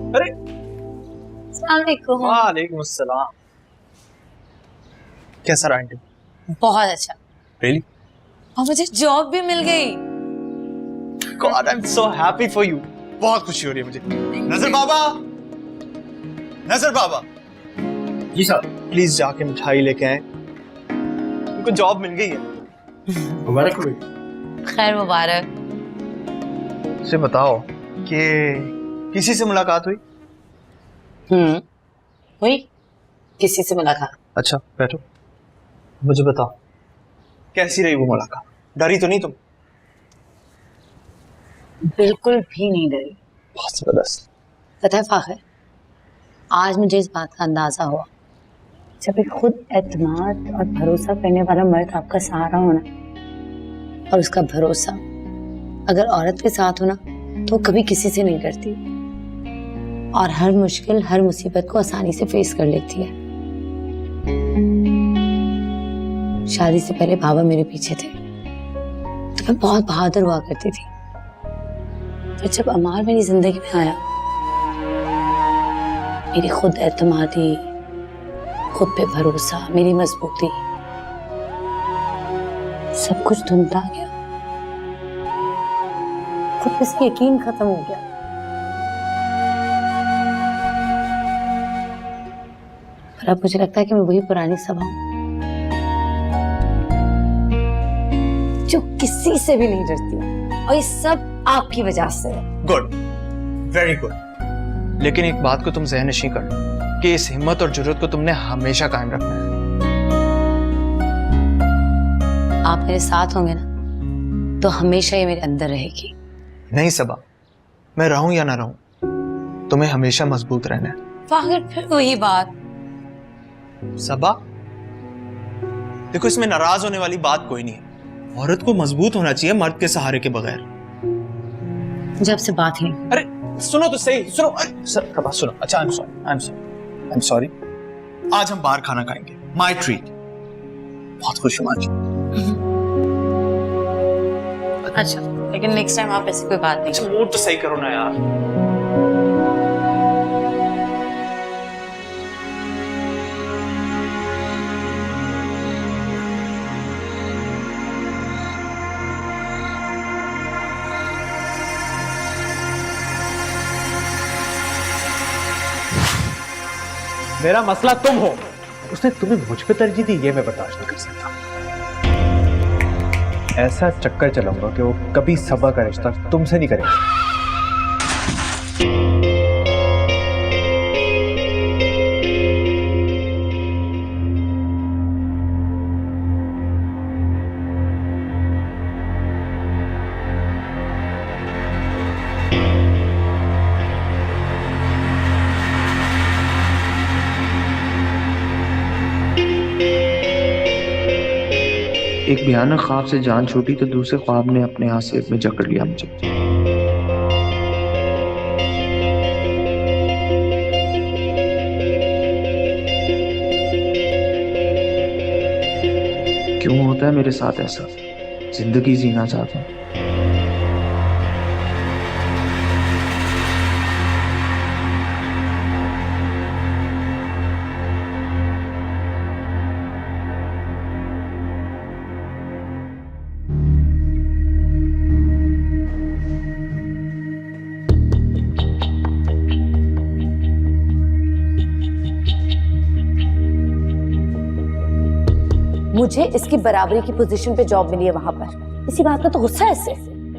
अरे अस्सलाम वालेकुम। वालेकुम अस्सलाम। कैसा रहा इंटरव्यू? बहुत अच्छा। रियली? और मुझे जॉब भी मिल गई। God I am so happy for you. बहुत खुशी हो रही है मुझे। नजर बाबा, नजर बाबा। जी साहब। प्लीज जाके मिठाई लेके आए, उनको जॉब मिल गई है। मुबारक हो। खैर मुबारक। से बताओ कि किसी से मुलाकात हुई? हुई किसी से मुलाकात? अच्छा बैठो, मुझे बताओ कैसी रही वो मुलाकात? डरी तो नहीं तुम? बिल्कुल भी नहीं डरी। बहुत जबरदस्त। पता है फाखिर, आज मुझे इस बात का अंदाजा हुआ, जब एक खुद एतमाद और भरोसा करने वाला मर्द आपका सहारा होना और उसका भरोसा अगर औरत के साथ होना तो वो कभी किसी से नहीं डरती और हर मुश्किल हर मुसीबत को आसानी से फेस कर लेती है। शादी से पहले बाबा मेरे पीछे थे तो मैं बहुत बहादुर हुआ करती थी। फिर जब अमार मेरी जिंदगी में आया, मेरी खुद एतमादी, खुद पे भरोसा, मेरी मजबूती, सब कुछ धुंधला गया। खुद पे से यकीन खत्म हो गया। पर अब मुझे लगता है कि मैं वही पुरानी सबा हूं जो किसी से भी नहीं डरती, और ये सब आपकी वजह से है। Good, very good. लेकिन एक बात को तुम ज़हन-नशीं कर लो कि इस हिम्मत और जुर्रत को तुमने हमेशा कायम रखना है। आप मेरे साथ होंगे ना तो हमेशा ये मेरे अंदर रहेगी। नहीं सबा, मैं रहूं या ना रहूं, तुम्हें हमेशा मजबूत रहना है। फाखिर फिर वही बात। सबा देखो, इसमें नाराज होने वाली बात कोई नहीं है। औरत को मजबूत होना चाहिए मर्द के सहारे के बगैर। जब से बात ही अरे सुनो तो सही, सुनो। सर का बात सुनो। अच्छा, आई एम सॉरी। आज हम बाहर खाना खाएंगे, माय ट्रीट। बहुत खुश हूं आज। अच्छा, लेकिन नेक्स्ट टाइम आप ऐसी कोई बात नहीं। अच्छा, मूड तो सही करो ना यार। मेरा मसला तुम हो, उसने तुम्हें मुझ पे तरजीह दी, ये मैं बर्दाश्त नहीं कर सकता। ऐसा चक्कर चलाऊंगा कि वो कभी सबा का रिश्ता तुमसे नहीं करेगा। एक भयानक ख्वाब से जान छूटी तो दूसरे ख्वाब ने अपने हासियत में जकड़ लिया मुझे। क्यों होता है मेरे साथ ऐसा? जिंदगी जीना चाहता हूँ। मुझे इसकी बराबरी की पोजीशन पे जॉब मिली है वहां पर। इसी बात का तो गुस्सा है इसे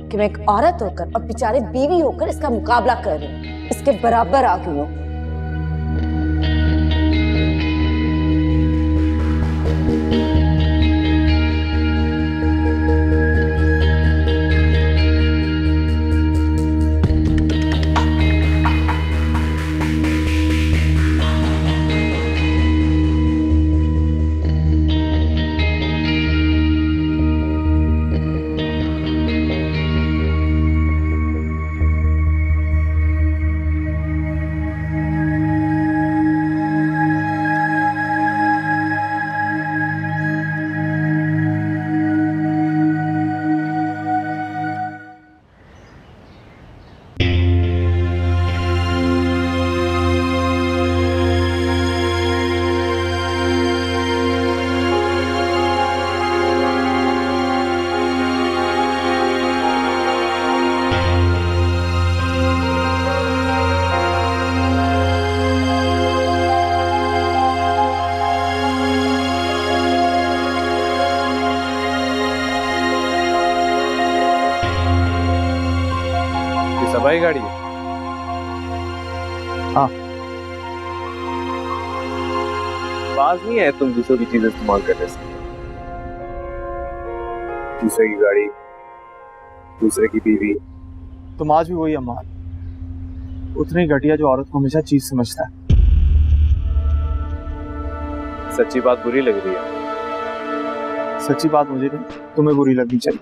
कि मैं एक औरत होकर और बेचारे बीवी होकर इसका मुकाबला कर रही हूँ, इसके बराबर आ गई हूँ। हाँ। बाज नहीं है तुम दूसरों की चीजें इस्तेमाल करने से। दूसरे की गाड़ी, दूसरे की बीवी। तुम आज भी वही अम्मा, उतनी घटिया जो औरत को हमेशा चीज समझता है। सच्ची बात बुरी लग रही है। सच्ची बात मुझे नहीं, तुम्हें बुरी लगनी चाहिए।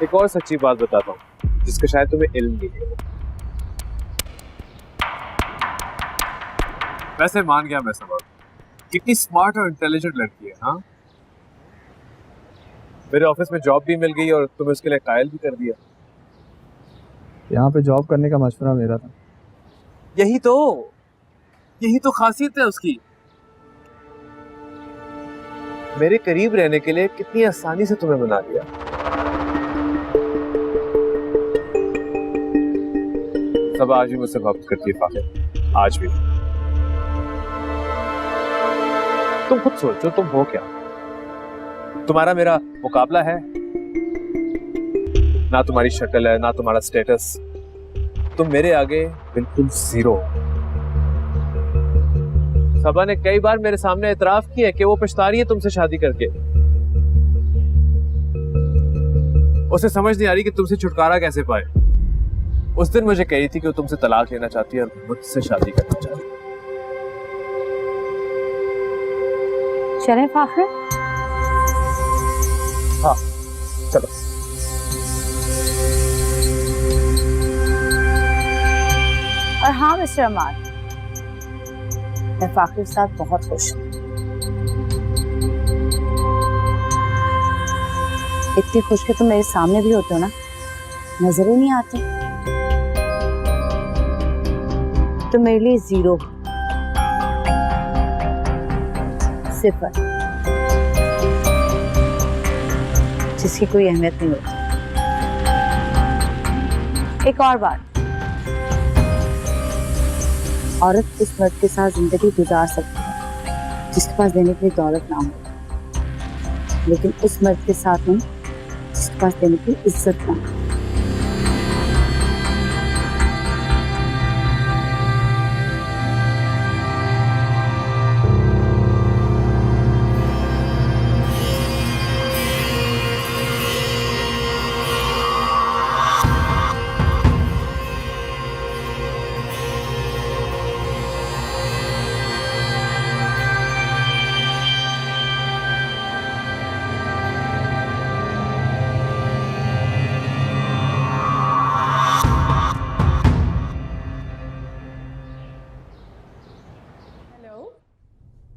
एक और सच्ची बात बताता हूँ जिसका शायद तुम्हें इल्म नहीं है। वैसे मान गया मैं सबक, कितनी स्मार्ट और इंटेलिजेंट लड़की है। हाँ, मेरे ऑफिस में जॉब भी मिल गई और तुम्हें उसके लिए कायल भी कर दिया। यहाँ पे जॉब करने का मशवरा मेरा था। यही तो खासियत है उसकी। मेरे करीब रहने के लिए कितनी आसानी से तुम्हें बना लिया। सब आज भी मुझसे मोहब्बत करती है फाखिर, आज भी। तुम खुद सोचो, तुम हो क्या? तुम्हारा मेरा मुकाबला है? ना तुम्हारी शक्ल है, ना तुम्हारा स्टेटस। तुम मेरे आगे बिल्कुल जीरो। सबा ने कई बार मेरे सामने एतराफ किया कि वो पछता रही है तुमसे शादी करके। उसे समझ नहीं आ रही कि तुमसे छुटकारा कैसे पाए। उस दिन मुझे कही थी कि वो तुमसे तलाक लेना चाहती है और मुझसे शादी करना चाहती है। चलें फाखिर? हाँ चलो। और हाँ मिस्टर अमान, मैं फाखिर के साथ बहुत खुश हूँ। इतनी खुश के तुम मेरे सामने भी होते हो ना, नजर ही नहीं आते। तो मेरे लिए जीरो, सिफर, जिसकी कोई अहमियत नहीं होती। एक और बात, औरत उस मर्द के साथ जिंदगी गुजार सकती है जिसके पास देने के लिए दौलत ना हो, लेकिन उस मर्द के साथ नहीं जिसके पास देने की इज्जत ना हो।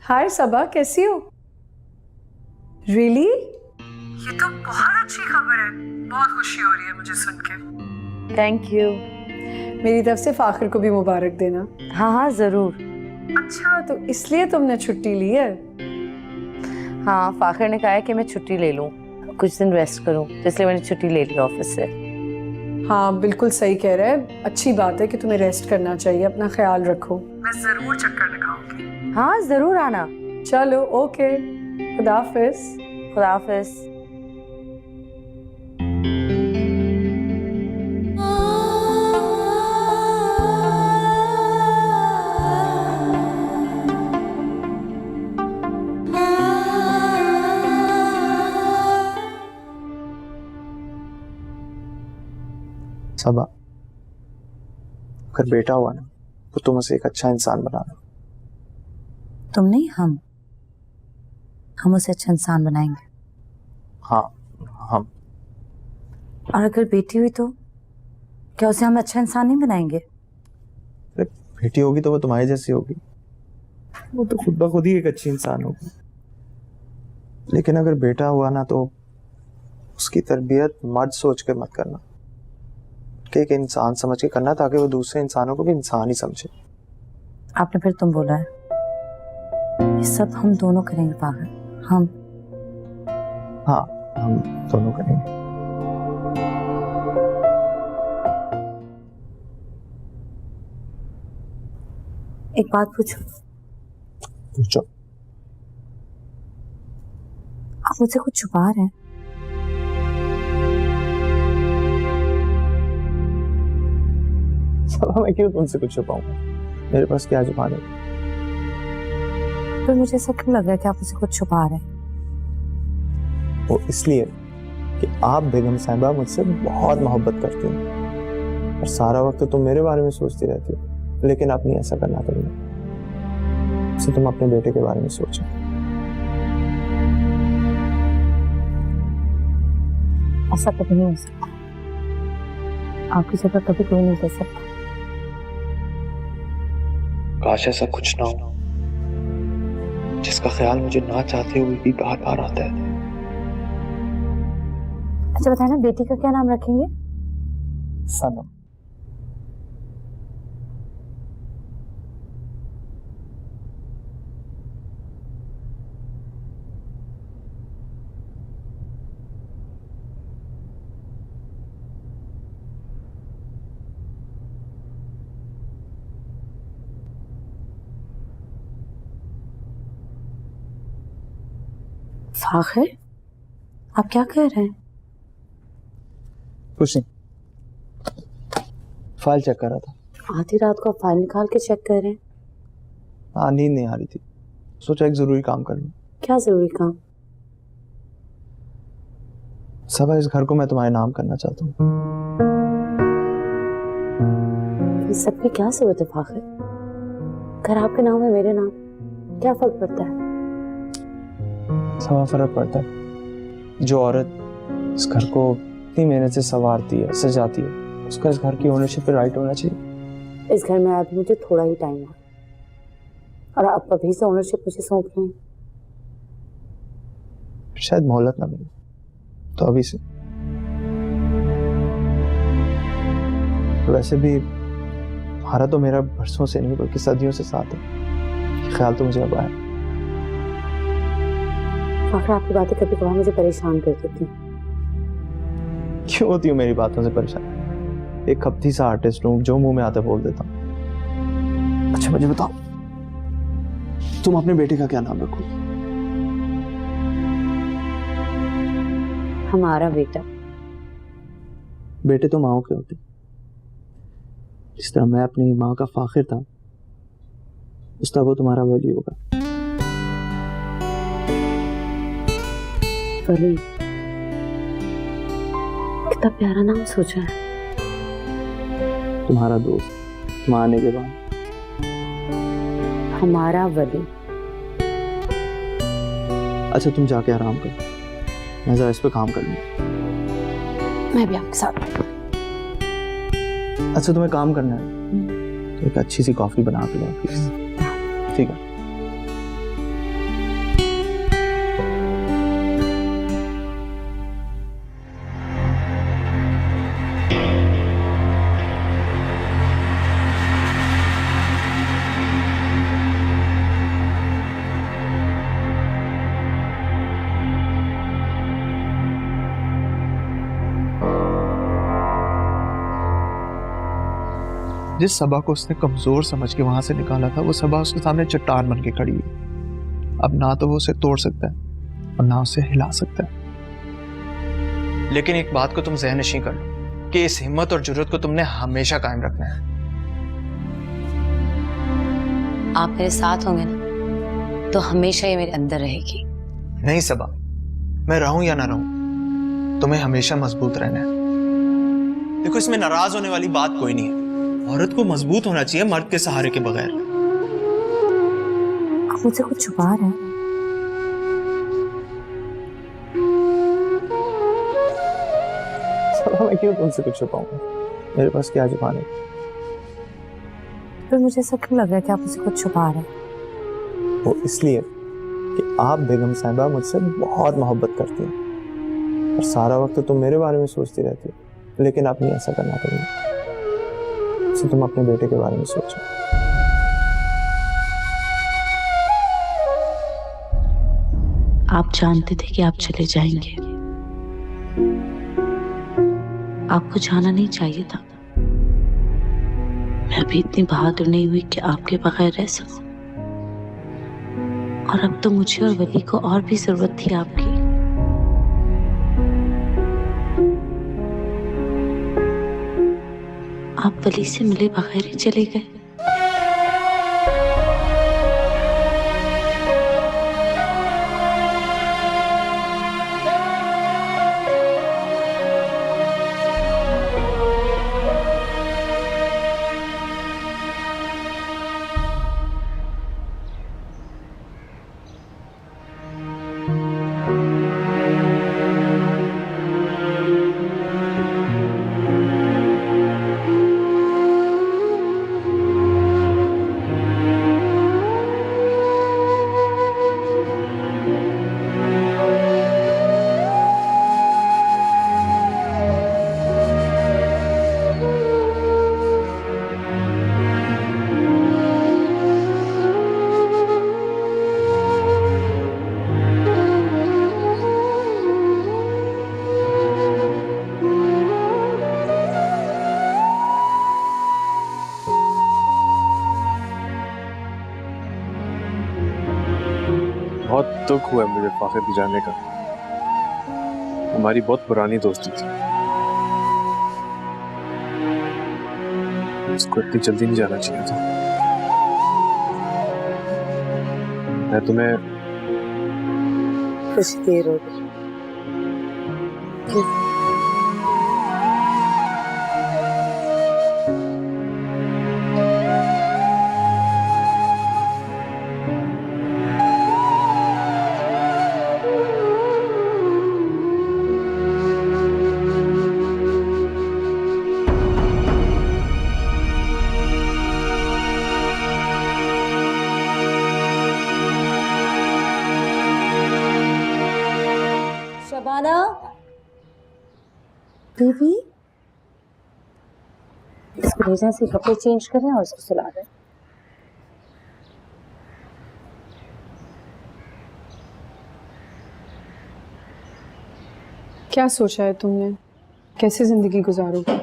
हाय सबा, कैसी हो? रियली? ये तो बहुत अच्छी खबर है, बहुत खुशी हो रही है मुझे सुन के। Thank you. मेरी तरफ से फाखिर को भी मुबारक देना। हाँ हाँ जरूर। अच्छा, तो इसलिए तुमने छुट्टी ली है? हाँ, फाखिर ने कहा है कि मैं छुट्टी ले लूँ, कुछ दिन रेस्ट करूँ, इसलिए मैंने छुट्टी ले ली ऑफिस से। हाँ बिल्कुल सही कह रहा है, अच्छी बात है कि तुम्हें रेस्ट करना चाहिए, अपना ख्याल रखो। मैं जरूर चक्कर लगाऊंगी। हाँ जरूर आना। चलो ओके, खुदा हाफिज। खुदा हाफिज। सबा, अगर बेटा हुआ ना तो तुम उसे एक अच्छा इंसान बनाना। तुम नहीं, हम उसे अच्छा इंसान बनाएंगे। हाँ हम। और अगर बेटी हुई तो क्या उसे हम अच्छा इंसान नहीं बनाएंगे? अरे बेटी होगी तो वो तुम्हारी जैसी होगी, वो तो खुद ब खुद ही एक अच्छी इंसान होगी। लेकिन अगर बेटा हुआ ना तो उसकी तरबियत मर्द सोच के मत करना, कि एक इंसान समझ के करना, ताकि वो दूसरे इंसानों को भी इंसान ही समझे। आपने फिर तुम बोला है, ये सब हम दोनों करेंगे पागल, हम। हाँ हम दोनों करेंगे। एक बात पूछो? पूछो। आप मुझसे कुछ छुपा रहे हैं? सभा मैं क्यों तुमसे कुछ छुपाऊंगा? मेरे पास क्या छुपाने? पर मुझे ऐसा क्यों लग रहा है कि आप मुझसे कुछ छुपा रहे हैं? वो इसलिए कि आप बेगम साहिबा मुझसे बहुत मोहब्बत करती हैं और सारा वक्त तुम मेरे बारे में सोचती रहती हो, लेकिन आप नहीं ऐसा करना कभी। तो तुम अपने बेटे के बारे में सोचो। ऐसा कभी नहीं हो सकता। आपकी जगह कभी कोई नहीं ले सकता। काश ऐसा कुछ ना हो जिसका ख्याल मुझे ना चाहते हुए भी बार बार आता है। अच्छा बताए ना, बेटी का क्या नाम रखेंगे? सनम। फाखिर, आप क्या कह रहे हैं? कुछ नहीं, फाइल चेक कर रहा था। आधी रात को आप फाइल निकाल के चेक कर रहे हैं? हाँ, नींद नहीं आ रही थी, सोचा एक जरूरी काम कर लूं। क्या जरूरी काम? सबा, इस घर को मैं तुम्हारे नाम करना चाहता हूँ। इस सब की क्या जरूरत है फाखिर? घर आपके नाम है, मेरे नाम, क्या फर्क पड़ता है? सबा, फर्क पड़ता है। जो औरत इस घर को इतनी मेहनत से संवारती है, सजाती है, उसका इस घर की ओनरशिप पे राइट होना चाहिए। इस घर में आए मुझे थोड़ा ही टाइम हुआ और आप अभी से ओनरशिप मुझे सौंप रहे हैं। शायद मोहलत ना मिले, तो अभी से। वैसे भी हमारा तो मेरा बरसों से नहीं बल्कि सदियों से साथ है। ख्याल तो मुझे अब आया। फाखिर, आपकी बातें कभी कभार मुझे परेशान कर देती हैं। क्यों होती हो मेरी बातों से परेशान? एक खपती सा आर्टिस्ट हूँ, जो मुंह में आता बोल देता हूँ। अच्छा मुझे बताओ, तुम अपने बेटे का क्या नाम रखो? हमारा बेटा। बेटे तो माओ के होते। जिस तरह मैं अपनी माँ का फाखिर था, उस तरह वो तुम्हारा वली होगा। वली, कितना प्यारा नाम सोचा है। तुम्हारा दोस्त, तुम आने के बाद। हमारा वली। अच्छा तुम जाके आराम करो, मैं जरा इस पे काम कर लूँ। मैं भी आपके साथ। अच्छा तुम्हें काम करना है तो एक अच्छी सी कॉफी बना के लो प्लीज। ठीक है। जिस सबा को उसने कमजोर समझ के वहां से निकाला था, वो सबा उसके सामने चट्टान बन के खड़ी हुई। अब ना तो वो उसे तोड़ सकता है और ना उसे हिला सकता है। लेकिन एक बात को तुम ज़हन नशीं कर लो कि इस हिम्मत और जुर्रत को तुमने हमेशा कायम रखना है। आप मेरे साथ होंगे ना, तो हमेशा ये मेरे अंदर रहेगी। नहीं सबा, मैं रहूं या ना रहूं, तुम्हें हमेशा मजबूत रहना है। देखो इसमें नाराज होने वाली बात कोई नहीं है। औरत को मजबूत होना चाहिए मर्द के सहारे के बगैर। आप मुझसे कुछ छुपा रहे हैं? सबा, मैं क्यों तुमसे कुछ छुपाऊंगा? मेरे पास क्या छुपाने? पर मुझे ऐसा क्यों लग रहा है कि आप मुझसे कुछ छुपा रहे हैं? वो इसलिए कि आप बेगम साहिबा मुझसे बहुत मोहब्बत करती हैं और सारा वक्त तुम मेरे बारे में सोचती रहती हो, लेकिन आप नहीं ऐसा करना कभी। तो तुम अपने बेटे के बारे में सोचो। आप जानते थे कि आप चले जाएंगे। आपको जाना नहीं चाहिए था। मैं अभी इतनी बहादुर नहीं हुई कि आपके बगैर रह सकूं। और अब तो मुझे और वली को और भी जरूरत थी आपकी। आप वली से मिले बगैर ही चले गए। बहुत दुख हुआ मुझे फाखिर के जाने का। हमारी बहुत पुरानी दोस्ती थी। उसको इतनी जल्दी नहीं जाना चाहिए था। मैं तुम्हें कुछ देर हो गई। शबाना बेबी, इसको भेजा से कपड़े चेंज करें और उसको सुला दें। क्या सोचा है तुमने, कैसे जिंदगी गुजारोगे?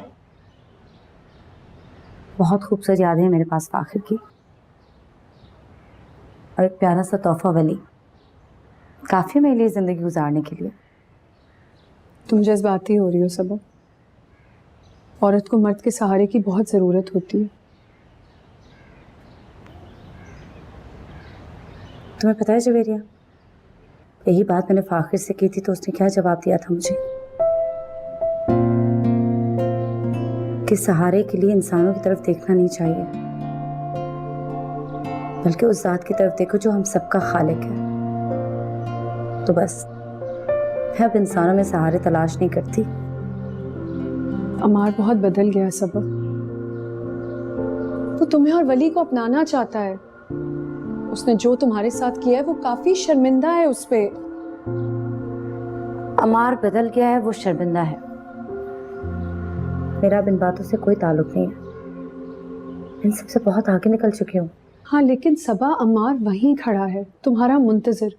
बहुत खूबसूरत यादें हैं मेरे पास फाखिर की, और एक प्यारा सा तोहफा वली, काफी मेरे लिए जिंदगी गुजारने के लिए। तुम जज्बाती हो रही हो सबा। औरत को मर्द के सहारे की बहुत ज़रूरत होती है। तुम्हें पता है जवेरिया, यही बात मैंने फाखिर से की थी तो उसने क्या जवाब दिया था मुझे, कि सहारे के लिए इंसानों की तरफ देखना नहीं चाहिए, बल्कि उस ज़ात की तरफ देखो जो हम सबका खालिक है। तो बस मैं अब इंसानों में सहारे तलाश नहीं करती। अमार बहुत बदल गया सबा। वो तुम्हें और वली को अपनाना चाहता है। उसने जो तुम्हारे साथ किया है वो काफी शर्मिंदा है उस पे। अमार बदल गया है, वो शर्मिंदा है। मेरा अब इन बातों से कोई ताल्लुक नहीं है। इन सबसे बहुत आगे निकल चुकी हूँ। हाँ, लेकिन सबा अमार वहीं खड़ा है, तुम्हारा मुंतजिर।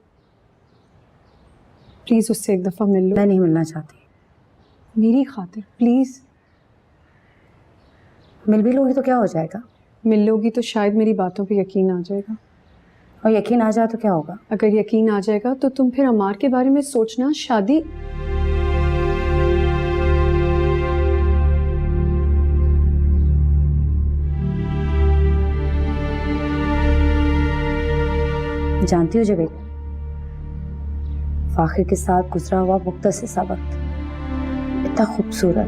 प्लीज उससे एक दफा मिल लो। मैं नहीं मिलना चाहती। मेरी खातिर प्लीज। मिल भी लूंगी तो क्या हो जाएगा? मिल लोगी तो शायद मेरी बातों पे यकीन आ जाएगा। और यकीन आ जाए तो क्या होगा? अगर यकीन आ जाएगा तो तुम फिर अमार के बारे में सोचना। शादी जानती हो जवेद, फाखिर के साथ गुजरा हुआ मुख्तसर सा वक्त इतना खूबसूरत,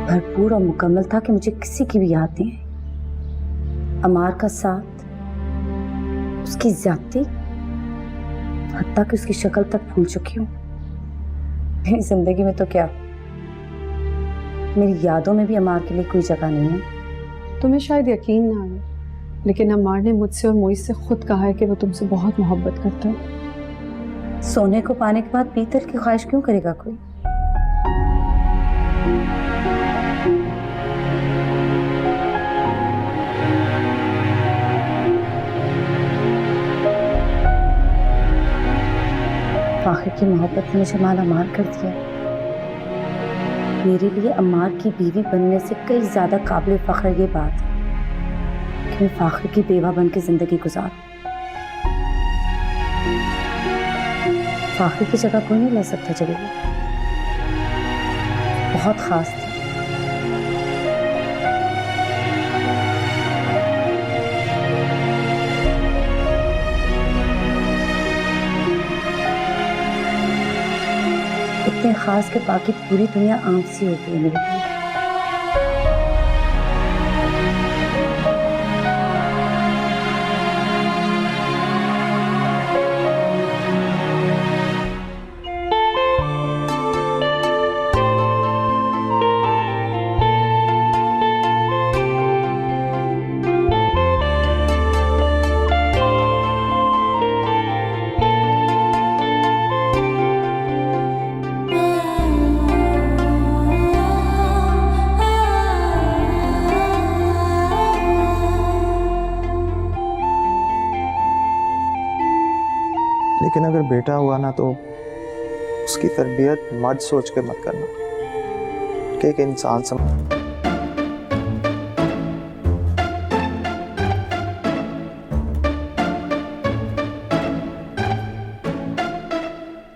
भरपूर और मुकम्मल था कि मुझे किसी की भी याद नहीं है। अमार का साथ, उसकी ज्यादती, हत्ता कि उसकी शक्ल तक भूल चुकी हूँ। मेरी जिंदगी में तो क्या, मेरी यादों में भी अमार के लिए कोई जगह नहीं है। तुम्हें शायद यकीन ना आए, लेकिन अमार ने मुझसे और मोइस से खुद कहा है कि वो तुमसे बहुत मोहब्बत करता है। सोने को पाने के बाद पीतल की ख्वाहिश क्यों करेगा कोई? फाखिर की मोहब्बत ने मुझे माला मार कर दिया। मेरे लिए अम्मार की बीवी बनने से कई ज्यादा काबिल फख्र ये बात है कि मैं फाखिर की बेवा बन के जिंदगी गुजार। फाखिर की जगह कोई नहीं ले सकता जवेद। बहुत खास थी, खास के बाकी पूरी दुनिया आंख सी होती है मेरे लिए। लेकिन अगर बेटा हुआ ना तो उसकी तरबियत मर्द सोच के मत करना कि एक इंसान समझ।